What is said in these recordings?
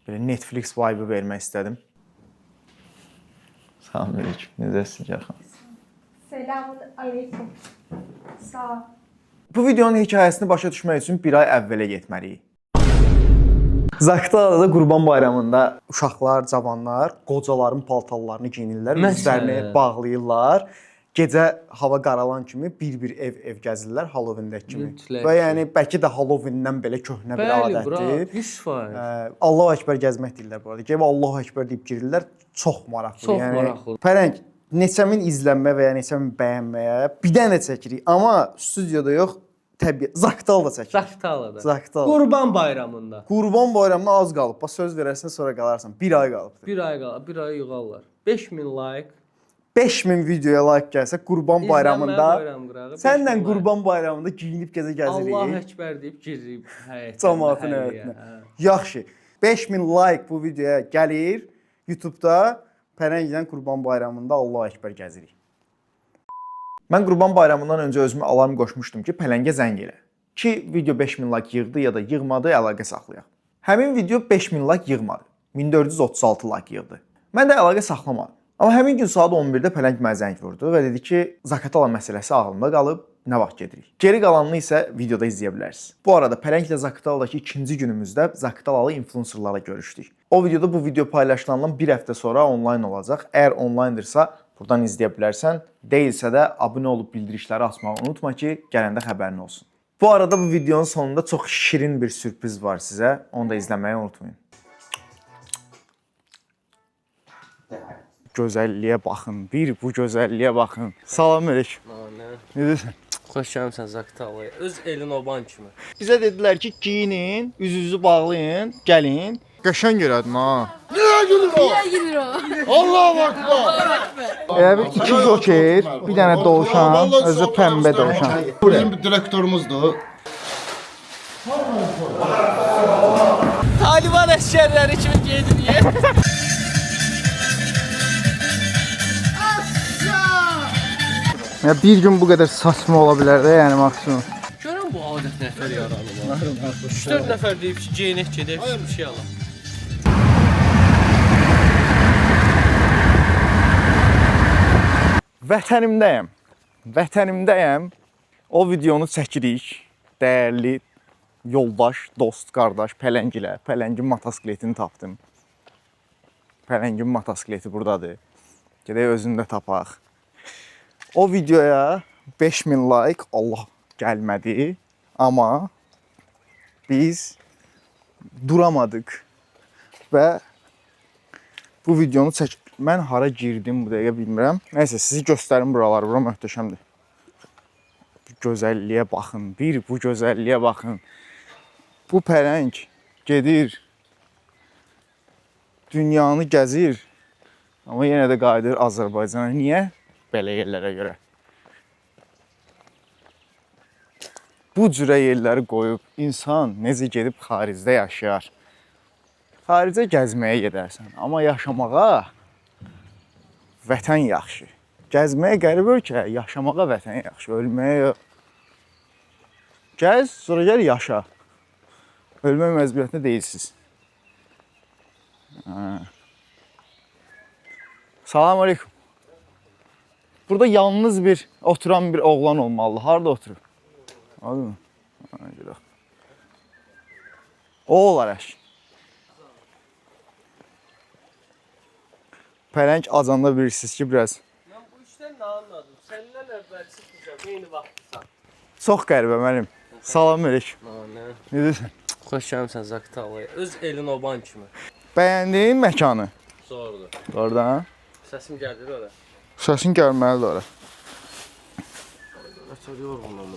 Belə Netflix vibe vermək istədim. Salamünaleyküm. Necəsiniz Cərxan? Selamun aleyküm. Sağ ol. Bu videonun hekayəsini başa düşmək üçün bir ay əvvələ getməliyik. Zaqatalada Qurban Bayramında uşaqlar, cavanlar qocaların paltarlarını geyinirlər, üzlərini bağlayırlar. Gecə hava qaralan kimi bir-bir ev gəzirlər Halloween-dəki kimi. Mütləq. Və yəni bəlkə də Halloween-dən belə köhnə bir adətdir. 100%. Allahu Əkbər gəzmək deyirlər bu arada. Gəlib Allahu Əkbər deyib girirlər. Çox maraqlı. Çox maraqlı. Pərəng neçə min izlənmə və ya neçə min bəyənməyə bir dənə çəkirik. Amma studiyada yox, təbii Zaqatalada çəkirik. Zaqatalada. Qurban Bayramında. Qurban Bayramına az qalıb. Bax söz verərsən sonra qalarsan. Bir ay qalıbdır. Bir ay yığarlar. 5000 like. 5000 videoya like gəlsə Qurban Bayramında sənlə Qurban Bayramında geyinib gəzirik. Allah Əkbər deyib giririk həyətə. Cəmaatın həyətinə. Yaxşı. 5000 like bu videoya gəlir. YouTube-da Pərənglə Qurban Bayramında Allah Əkbər gəzirik. Mən Qurban Bayramından öncə özümü alarm qoşmuşdum ki, Pələngə zəng elə. Ki video 5000 like yığdı ya da yığmadı, əlaqə saxlayaq. Həmin video 5000 like yığmadı. 1436 like yığdı. Mən də əlaqə saxlamadım. Amma həmin gün saat 11-də Pələng mənə zəng vurdu və dedi ki, Zaqatala məsələsi ağlımda qalıb, nə vaxt gedirik. Geri qalanını isə videoda izləyə bilərsiniz. Bu arada Pələnglə Zaqataladakı ikinci günümüzdə Zaqatalalı influencerlarla görüşdük. O videoda bu video paylaşılandan bir həftə sonra onlayn olacaq. Əgər onlayndırsa, buradan izləyə bilərsən. Deyilsə də abunə olub bildirişləri açmağı unutma ki, gələndə xəbərin olsun. Bu arada bu videonun sonunda çox şirin bir sürpriz var sizə. Onu da izləməyi unutmayın. Gözəlliyə baxın, bir bu gözəlliyə baxın. Salamünaleyküm. Necəsən? Xoş gəlmisən Zaqatalaya. Öz elin oban kimi. Bizə dedilər ki, geyinin, üzünüzü bağlayın, gəlin. Qəşəng elədin ha. Niyə gülür o? Allahu Akbar. Elə bir iki joker, bir dənə dovşan, özü pəmbə dovşan. Bizim direktorumuzdur. Taliban əskərləri kimi geyinir. Ya bir gün bu qədər saçma ola bilər də, yəni maksimum. Görən bu adət nəfər yaranır. 3-4 nəfər deyib ki, geyinək gedək, bir şey alaq. Vətənimdəyəm. Vətənimdəyəm. O videonu çəkirik. Dəyərli yoldaş, dost, qardaş Pələng ilə. Pələngin motosikletini tapdım. Pələngin motosikleti buradadır. Gedək özünü də tapaq. O videoya 5000 like Allah gəlmədi. Amma biz duramadıq və bu videonu çək. Mən hara girdim bu dəqiqə bilmirəm. Nəysə sizi göstərim buraları. Bura möhtəşəmdir. Bu gözəlliyə baxın. Bir bu gözəlliyə baxın. Bu Pələng gedir. Dünyanı gəzir. Amma yenə də qayıdır Azərbaycana. Niyə? Belə yerlərə görə. Bu cürə yerləri qoyub insan necə gedib xaricdə yaşayar? Xaricə gəzməyə gedərsən, amma yaşamağa vətən yaxşı. Gəzməyə qəribə ölkə, yaşamağa vətən yaxşı, ölməyə yox. Gəz, sonra gəl yaşa. Ölmək məcburiyyətində deyilsiniz. Salamünaleyküm. Burada yalnız bir oturan bir oğlan olmalı. Harada oturur? Anladın mı? O olar əş. Pələng acanda bilirsiniz ki, biraz. Mən bu işdən nə anladım? Səndən əvvəl çıxmışam, eyni vaxtsan. Çox qəribə mənim. Salamünaleyküm. Necəsən? Xoş gəlmisən Zaqatalaya. Öz elin oban kimi. Bəyəndiyin məkanı? Zordur. Oradan. Səsim gəlir ora. Səsin gəlməlidir ora. Açar yorğunum.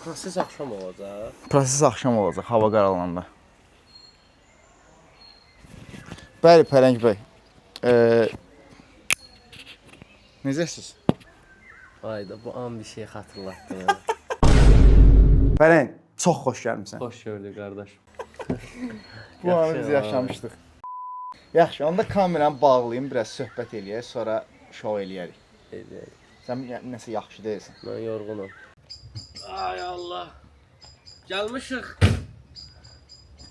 Proses axşam olacaq. Proses axşam olacaq, hava qaralananda. Bəli, Pələng bəy. Necəsiz? Ayda bu an bir şey xatırlatdı. Pələng, çox xoş gəlmisən. Xoş gördük qardaş. Bu anı biz yaşamışdıq. Yaxşı, onda kameranı bağlayayım, biraz söhbət eləyək, sonra şov eləyərik. Eləyək. Sən nəsə yaxşı deyilsən. Mən yorğunum. Ay Allah. Gəlmişik.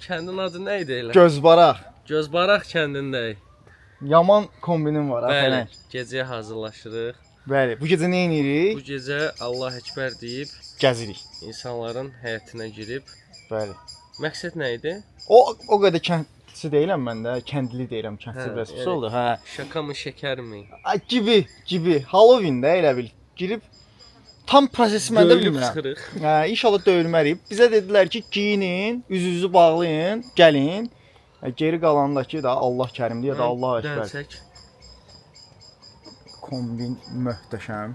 Kəndin adı nə idi elə? Gözbaraq. Gözbaraq kəndindəyik. Yaman kombinim var ha Bəli, Pələng. gecəyə hazırlaşırıq. Bəli, bu gecə nə Bu edirik? gecə Allah Əkbər deyib Gəzirik. insanların həyatına girib. Bəli. Məqsəd nə idi? O qədər kəndli deyiləm mən də, kəndli deyirəm, kəndli Hə, biraz pis yəni- oldu, hə. Şaka mı, şəkər mi? Gibi. Halloween-də elə bil. Girib tam prosesi mən də Döyülüb bilmirəm. çıxırıq. Hə, inşallah döyülməriyib. Bizə dedilər ki, geyinin, üzünüzü bağlayın, gəlin. Geri qalanındakı da Allah Kərimdir ya da Allah Əkbər. Dənsək. Kombin möhtəşəm.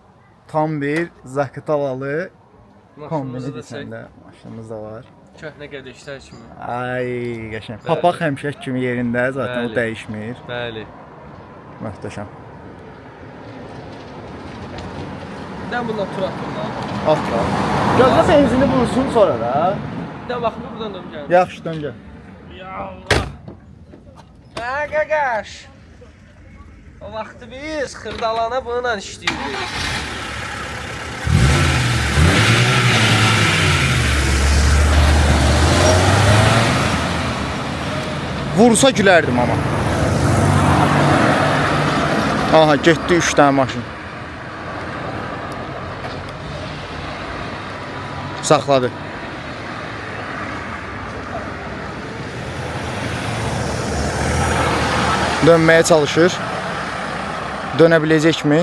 Tam bir Zakatalalı Maşınımızı kombini da çək. desəndə maşınımız da var. Köhnə qədəşlər kimi. Ay, qəşəng. Bəli. Papaq həmişə kimi yerində, zaten o Bəli. dəyişmir. Bəli. Möhtəşəm. Nə bundan tur atırlar? Atla. Gözlə benzini vursun sonra da. Nə baxmır buradan da gəl. Yaxşı dön gəl. Ya Allah. Hə, qaqaş. O vaxtı biz xırdalana bununla işləyirdik. Vursa gülərdim amma. Aha, getdi 3 dənə maşın. Saxladı. Dönməyə çalışır. Dönə biləcəkmi?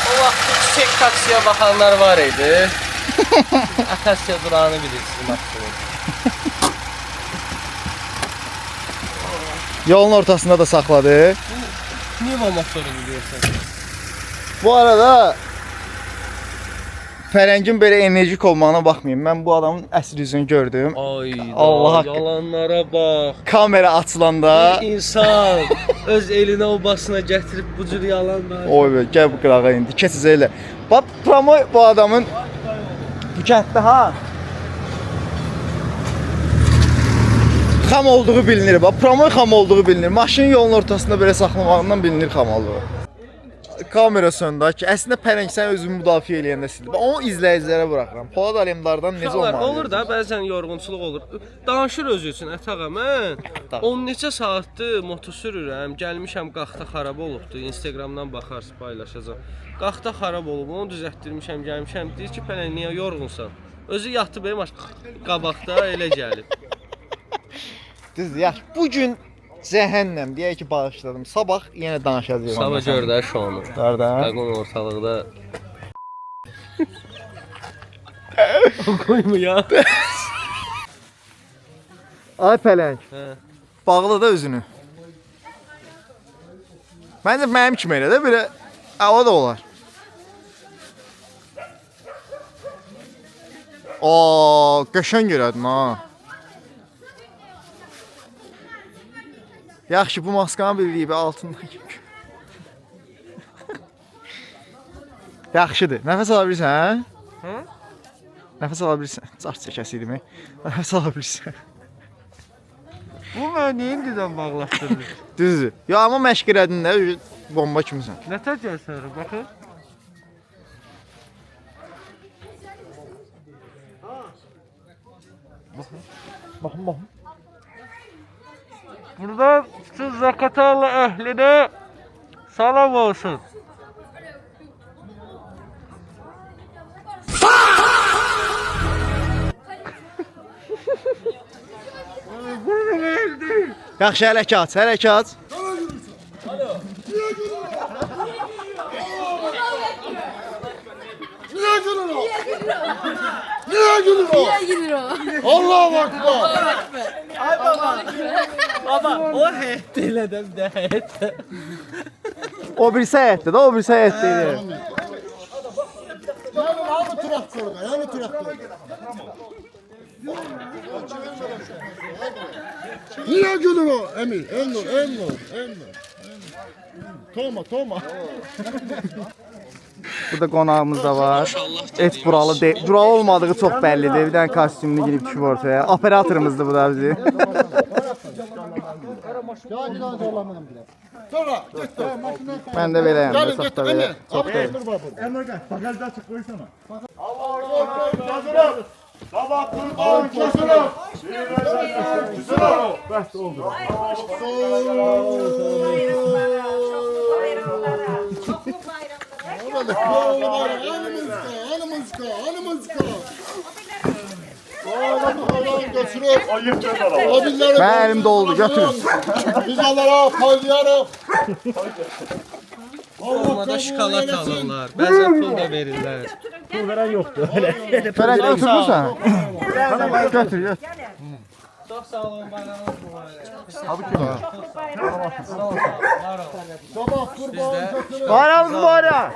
O vaxtı çiçək taksiyə baxanlar var idi. Akasiya durağını bilirsiniz maksimum. Yolun ortasında da saxladı. Niva motoru biliyorsun. Bu arada Pələngin belə enerjik olmağına baxmayın. Mən bu adamın əsl yüzünü gördüm. Ay Allah haqqı. yalanlara bax. Kamera açılanda Bir insan öz elinə obasına gətirib bu cür yalanlar. oy be, gəl bu qırağa indi. Keçəcək elə. Bax promo bu adamın bu kənddə ha. Xam olduğu bilinir. Bax promo xam olduğu bilinir. Maşının yolun ortasında belə saxlamağından bilinir xam olduğu. Kamera söndü ki, əslində Pələng sən özünü müdafiə eləyəndə sildi. Bax onu izləyicilərə buraxıram. Polad Alemdardan necə Uşaqlar, olmalı? olur da bəzən yorğunçuluq olur. Danışır özü üçün ətağa mən 10 neçə saatdır moto sürürəm. Gəlmişəm qaxta xarab olubdu. Instagramdan baxarsınız, paylaşacağam. Qaxta xarab olub, onu düzəltdirmişəm, gəlmişəm. Deyir ki, Pələng niyə yorğunsan? Özü yatdı benim qabaqda elə gəlib. Düzdür, yaxşı. Bu gün cəhənnəm deyək ki, bağışladım. Sabah yenə danışacağıq. Sabah gör də şonu. Darda. Qaqon ortalıqda. Qoyma ya. Ay Pələng, Hə. bağla da özünü. Məncə mənim kimi elə də belə o da olar. Qəşəng elədin ha. Yaxşı, bu maskanı bildiyi altından gibi. Yaxşıdır. Nəfəs ala bilirsən? Hə? Nəfəs ala bilirsən. Çarx çəkəsiydim. Nəfəs ala bilirsən. Bu məni indidən bağlaşdırır. Düzdür. Ya amma məşq elədin də bomba kimisən. Nətər gəlsən, baxın. Baxın. Buradan bütün Zakatarlı əhlinə salam olsun. Yaxşı, hərəkat, hərəkat. Niye gülür o? Niye gülür o? Gelir o. Allahu Akbar. Baba, o həyətdə elədim də həyətdə. O birisi həyətdə də, o birisi həyətdə idi. Yani traktörde, yani traktörde. Niye gülür o? Emir, Emir. Toma. Burada qonağımız da var. Et buralı deyil. Buralı olmadığı çox bəllidir. Bir dənə kostyumunu giyib düşüb ortaya. Operatorımızdır bu da bizi. Sonra git. Mən də beləyəm. Gelin Çox git. da belə. Çox da. Sabah kurban kesilip. Mənim əlimdə oldu. Götürün. Biz onlara paylayarıq. Olmada şokolad alırlar. Bəzən pul da verirlər. Fərəq götürmüsən? Götür. Çox sağ olun, bayramınız mübarək. Sabah kurban kesilip. Bayramımız mübarək.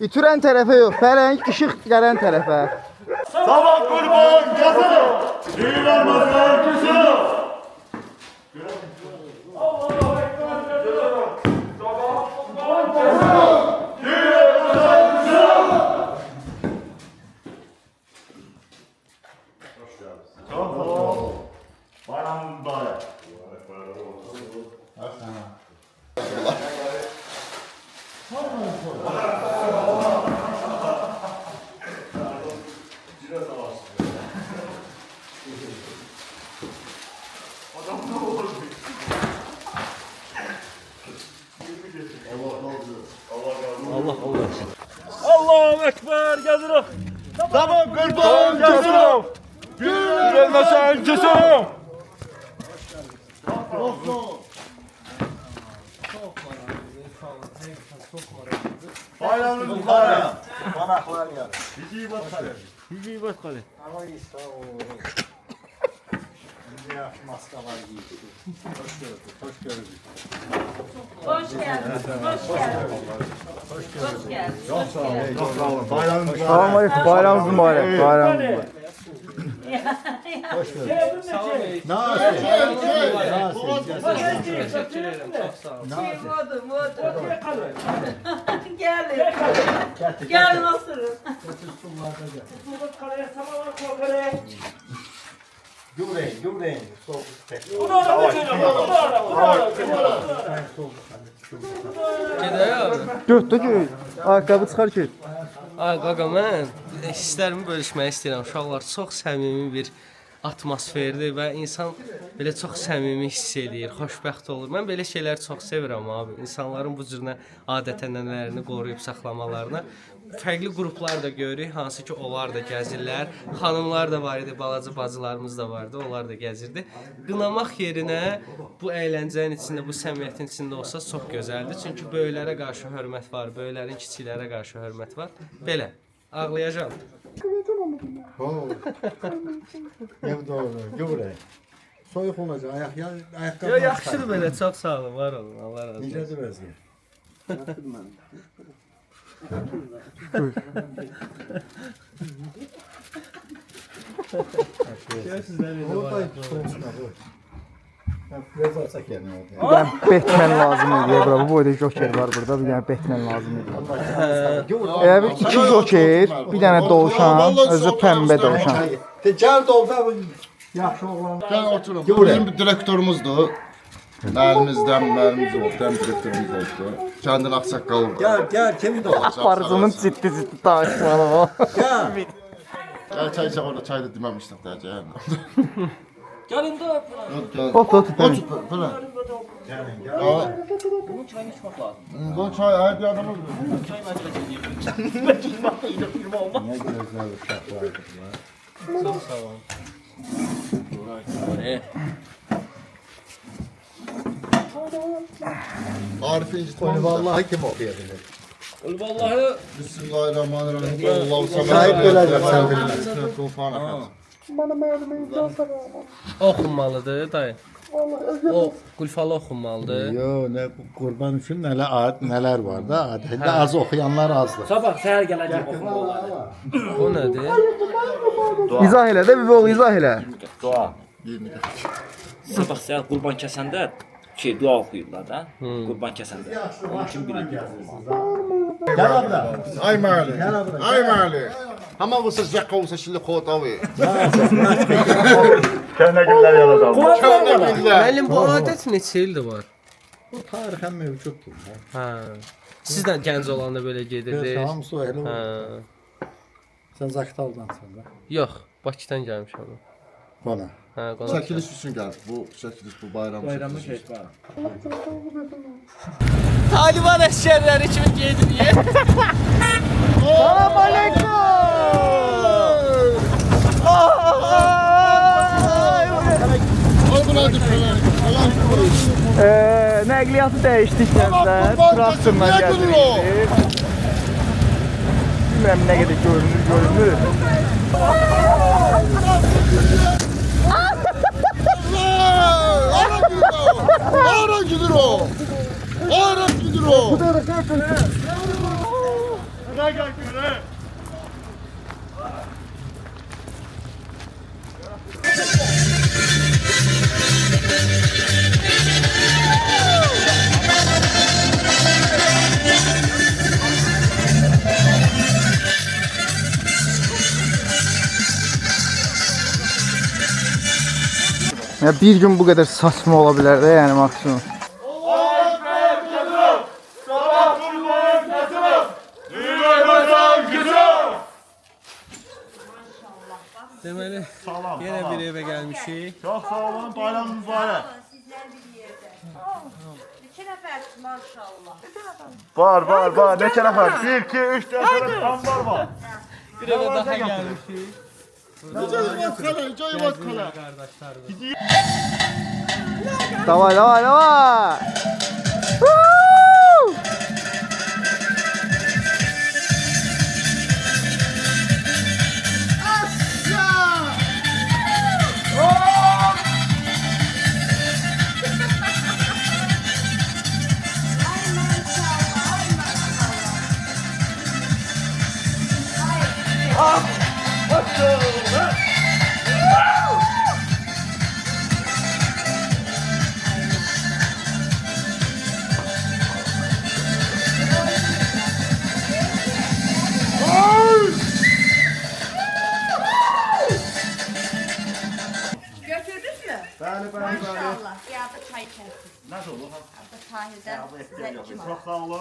İtürən tərəfə yox. Fərəng işıq gələn tərəfə. Sabah kurban kesilip. Düğün Ramazan kesilip. Bayram mübarek. Allahu Ekber, gəzirik. Sabah kurban kesilip. Gelmesen kesilip. Bayramınız mübarek. Banaklar geldi. Bizi bakalım. Bizi bakalım. Hoş geldiniz. Hoş geldiniz. Bayramınız mübarek. Salam aleyküm. Bayramımız mübarək. Bayramımız mübarək. Teşekkür ederim. Çok sağ olun. Gelin. Gelin oturun. Gedək abi. Götür ki. Ayaqqabı çıxar ki. Ay qaqa, mən hisslərimi bölüşmək istəyirəm. Uşaqlar çox səmimi bir atmosferdir və insan belə çox səmimi hiss edir, xoşbəxt olur. Mən belə şeyləri çox sevirəm abi. İnsanların bu cür adət-ənənələrini qoruyub saxlamalarına. Fərqli qruplar da görürük, hansı ki onlar da gəzirlər. Xanımlar da var idi, balaca bacılarımız da vardı, onlar da gəzirdi. Qınamaq yerinə bu əyləncənin içində, bu səmiyyətin içində olsa çox gözəldir. Çünki böyüklərə qarşı hörmət var, böyüklərin kiçiklərə qarşı hörmət var. Belə, ağlayacağam. Soyuq olacaq. Ayaqqabı. Yo, yaxşıdır belə, çox sağ olun, var olun, Allah razı olsun. Necədir vəziyyət? Bir dənə Batman lazım idi bura. Bu boyda Joker var burada. Bir dənə Batman lazım idi. Elə bir iki Joker, bir dənə dovşan, özü pəmbə dovşan. Gəl dolda bu yaxşı oğlan. Gəl oturun. Bizim bir direktorumuzdur. Müəllimimiz oldu, direktorumuz oldu. Kəndin ağsaqqalı var. Gel kimin de o? Aparıcının ciddi danışmanı o. Gəl çay içək orada çay da deməmişdik də gəl. Gelin de Otur. Otur falan. Bunun çayını içmək lazım. Bu çay her bir adamın. Çox sağ olun. Arif'in incitmemiz var. Vallahi kim okuyabilir? Vallahi Bismillahirrahmanirrahim. Allahu samad. Sahip olacak sen bilirsin. Tufan efendim. oxunmalıdır dayı. O Gülfalı oxunmalıdır. Yo ne kurban için neler var da adette az okuyanlar azdır. Sabah səhər gələcək oxuma olar. O nədir? İzah elə də bir oğul izah elə. Bir müddet. Sabah səhər qurban kəsəndə dua oxuyurlar da. Qurban kəsəndə. Onun üçün birinci olmalı. Gel abla. Ay müəllim. Ay müəllim. Ama bu siz yakavsa şimdi kotavi. Kendine günler yazacağım. Müəllim bu adət neçə ildir var? Bu tarixən mövcuddur. Hə. Siz də gənc olanda belə gedirdiniz? Hamısı öyle Hə. olur. Sen Zaqataldansan da. Yox, Bakıdan gəlmişəm. Bana. Hə, qonaq. Çəkiliş üçün gəldik. Bu çəkiliş bu bayram. Bayramı keç var. Taliban əsgərləri kimi gedirik. Salam aleyküm. Ay buna düşürlər. Nəqliyyatı dəyişdik gənclər. Traktorla gəldik. Bilmirəm nə qədər görünür. Ara gidir o. Ara gidir o. Ya bir gün bu qədər saçma ola bilər də, yəni maksimum. Deməli, yenə bir evə gəlmişik. Çok sağ olun. Bayramınız mübarek. Sizlər bir yerdə. İki nəfərsiniz maşallah. Var. Ne kere var? 1, 2, 3, 4 tam var. Bir evə daha gəlmişik. Cayı vat kala. Qardaşlarımız. Davay. Götürdünüz mü? Maşallah. Ya da çay içərsiniz. Nasıl olur? Arada Tahir'dən sizə iki var. Çok sağ olun.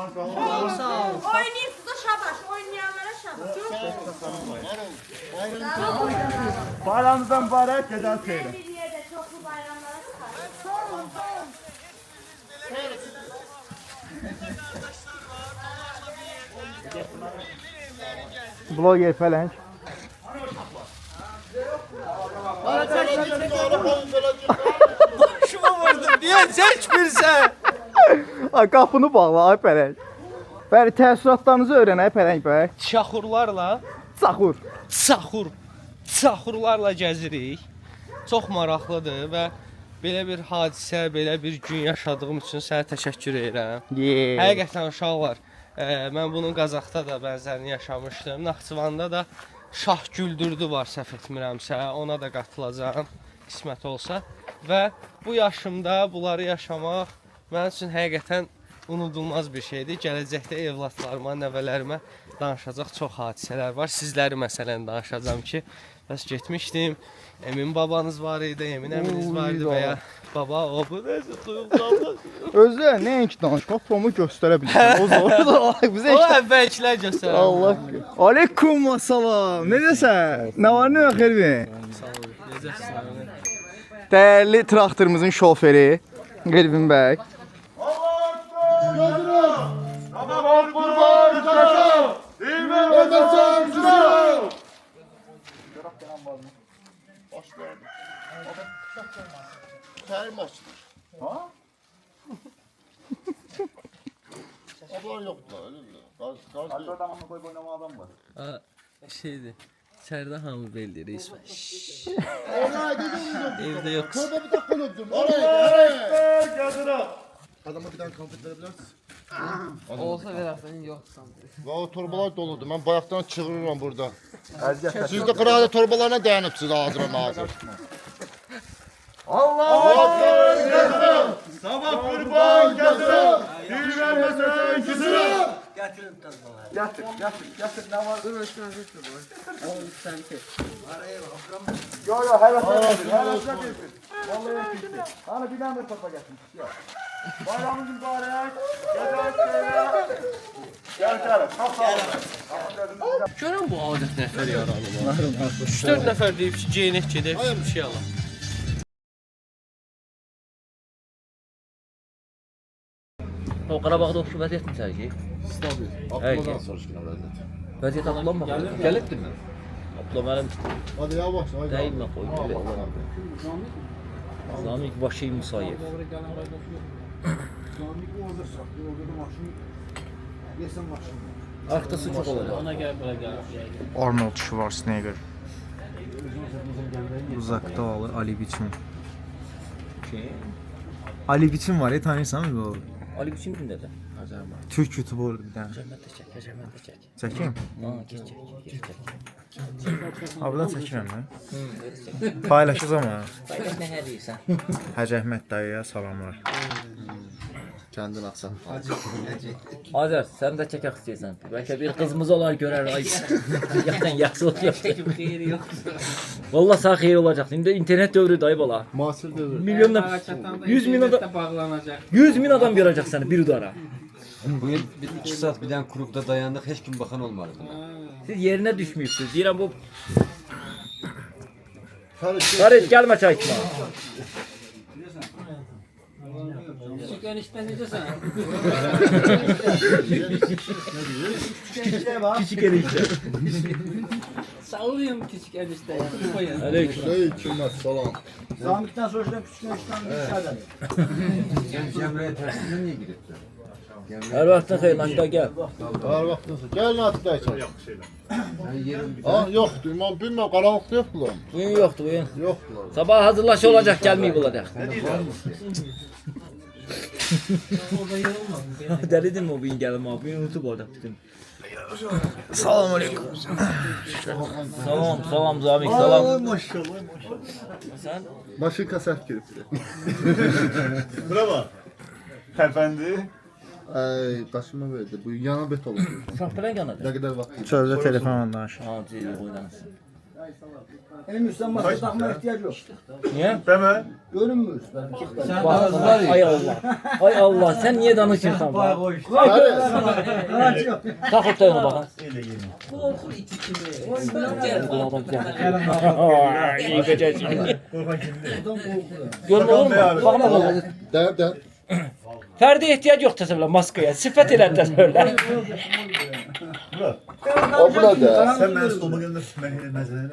Oynayırsınız da şabaş. Oynayanlara şabaş. Bayramınızdan mübarek. Gecen seyredin. Bir yerde çoklu bayramlara çıkar. Sağ olun. Bloger falan. Niyə çəkmirsən? Ay qapını bağla ay pələng. Bəli, təəssüratlarınızı öyrən ay pələng bəy. Çaxurlarla, çaxurlarla gəzirik. Çox maraqlıdır və belə bir hadisə, belə bir gün yaşadığım üçün sənə təşəkkür edirəm. Həqiqətən uşaqlar, mən bunun Qazaxda da bənzərini yaşamışdım. Naxçıvanda da Şah Güldürdü var, səhv etmirəmsə, ona da qatılacağam, qismət olsa. Və bu yaşımda bunları yaşamaq mənim üçün həqiqətən unudulmaz bir şeydir. Gələcəkdə evlatlarıma, nəvələrimə danışacaq çox hadisələr var. Sizləri məsələn danışacağam ki, bəs getmişdim. Emin babanız var idi, Emin əminiz var idi və ya baba o bu necə duyuldu. Özü nəinki danışmaq, promu göstərə bilirsən. O zordur. Bizə O əvvəlkilər göstərəm. Allah. Aleykum salam. Necəsən? Nə var, nə yox, Elvin? Sağ olun. Necəsiniz? Dəyərli traktorumuzun şoförü Elvin bəy. Tamam kurban kaçın. İlmi ödesen güzel. Termos. Ha? Ablan yoktu öyle mi? Gaz değil. Adamını koyup oynama adam var. Şeydir. İçəridə hamı belli reis var. Oraya gidiyorum. Evdə yox. Şurada bir dakika unuttum. Oraya. Gözünü. Adama bir tane konfet verebilir misin? Olsa verərsən, yoxsan. Və o torbalar doludur. Mən bayaqdan çığırıram burada. Siz də qıraqda torbalarına dayanıbsınız ağzına ağzına. Sabah kurban kesin. Bir vermesin ikisini. Yo yo həvəslə getir. Vallahi getir. Hani bir dənə topa gətirmiş. Yox. Bayramınız mübarək. Gəl gəl. Görən bu adət nəfər yaranır. 3-4 nəfər deyib ki, geyinək gedək, bir şey alaq. O Qarabağda oxşu vəziyyət mi sərgi? Stabil. Aklımdan soruşqun vəziyyət. Vəziyyət atlanma. Gəlibdi mi? Atla mənim Hadi yavaş. dəyilmə qoy. Zamik Vaşiy Musayev. Arkda su çox olacaq. Ona gəl, bura gəl. Arnold Schwarzenegger. Uzakta olur Ali Biçim. Ali Biçim var ya, tanıyırsan mı bu? Ali Biçim kimdədir? Türk YouTuber bir tane. Cəmmətdə çək, cəmmətdə çək. Çəkeyim. Ha, çək. Ablan çəkirəm mən. Paylaşacağım ha. Paylaş nə hər deyirsən? Hacı Əhməd dayıya salamlar. Kendin atsan. Azər, sən də çəkək istəyirsən. Bəlkə bir qızımız olar görər ay. Yaxdan yaxşı olacaq. Çəkim xeyri yoxdur. Vallahi sağ xeyir olacaq. İndi internet dövrü dayı bala. Muasir dövr. Milyonlar 100 min adam bağlanacaq. 100 min adam görəcək səni bir udara. Bu yıl 2 saat bir tane kurukta dayandık, hiç kim bakan olmadı buna. Siz yerinə düşmüyübsünüz. Deyirəm bu Kardeş gəlmə çay içmə. Küçük enişte necəsən? Küçük enişte. Sağlayayım küçük enişte. Koyun. Aleyküm. Aleykümselam. Zamik'ten soruşdan küçük enişten bir şeyler. Sen Cemre'ye tersine niye gidiyorsun? Hər vaxtın xeyir lan gəl. Var vaxtınız. Gəlin atıb da içək. Ah, yoxdur. Mən bilmirəm, qaranlıqda yoxdur lan. Bugün yoxdur bugün. Yoxdur. Sabah hazırlaşı olacaq gəlməyib olacaq. Dəlidir mi o bugün gəlim abi? Bugün unutub olacaq bütün. Salam aleyküm. Salam Zamik, salam. Maşallah. Sən? Başı kasaf girib. Bravo. Efendi. Ay, daşıma verdi. Bu yana bet olur. Uşaqlara yanadır. Ne kadar vaxt? Sözde telefonla danışır. Ha, ceyli oynansın. Benim üstten maske takmaya ihtiyaç yok. Niye? Deme. Görünmüyor. Ay Allah. Ay Allah, sen niye danışırsan bana? Tak ortaya bakın. Korkul iti kimi. Bu adam geldi. İyi gece şimdi. Görme olur mu? Bakma oğlum. Der. Ferdi'ye ihtiyaç yok tasavvurla maskeye. Sıfat ile tasavvurla. O burada. Sen ben stoluma gelin de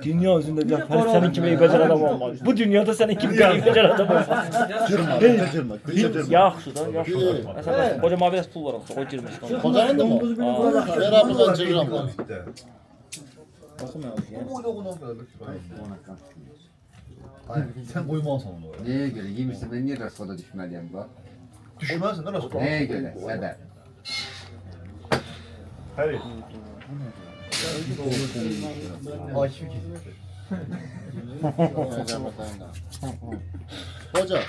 Dünya yüzünde bir Ferit senin gibi iyi becer adam olmaz. Bu dünyada senin gibi iyi becer adam olmaz. Cırma. Yaxşı da, yaxşı da. Mesela koca mavi pul var olsa, o girmiş. Kocanın da mı? Ver abi ben cırıram. Sen koymazsan onu. Neye göre? Yemişsin ben niye rasvada düşmeliyim bu? Düşmezsin de nasıl? Neye göre? Sebep. Hayır. Akif Hoca.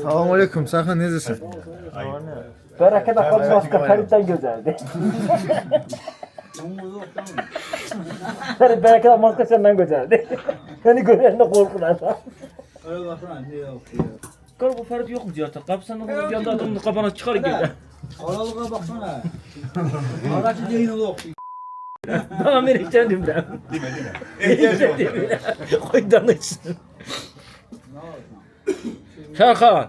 Salam aleyküm. Serkan necəsən? Bereket akıllı maske Ferit'ten güzeldi. Ferit bereket maske senden güzeldi. Seni görenle korkular. Öyle baksana ne yok. Kar bu Ferit yok mu diyor? Kapısının bir anda adamın kabana çıkar gider. Aralığa baksana. Araçı değil yok. Bana vereceğim dimden. Dime. Koy danışsın. Serkan.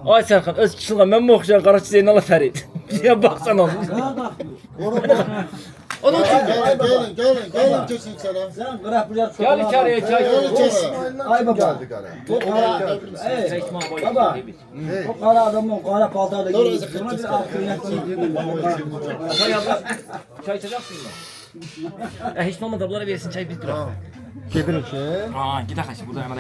Ay Serkan öz kişiliğine ben mi okuyacağım Karaçı Zeynal'a Ferit? Ya baksana onu. Onun için. Gelin kesin sana. Sen bırak bir yer Gel içeriye çay. Gelin içeri. Ay baba. Geldik ara. O kara, hey, baba. O kara adamın kara paltarda Dur, giymiş. Ezek, Ona kes, bir kes. arkaya Çay abla. Çay içeceksin mi? Hiç olmadı ablara versin çay biz bırak. Gedirik ki. Aa gidelim burada hemen.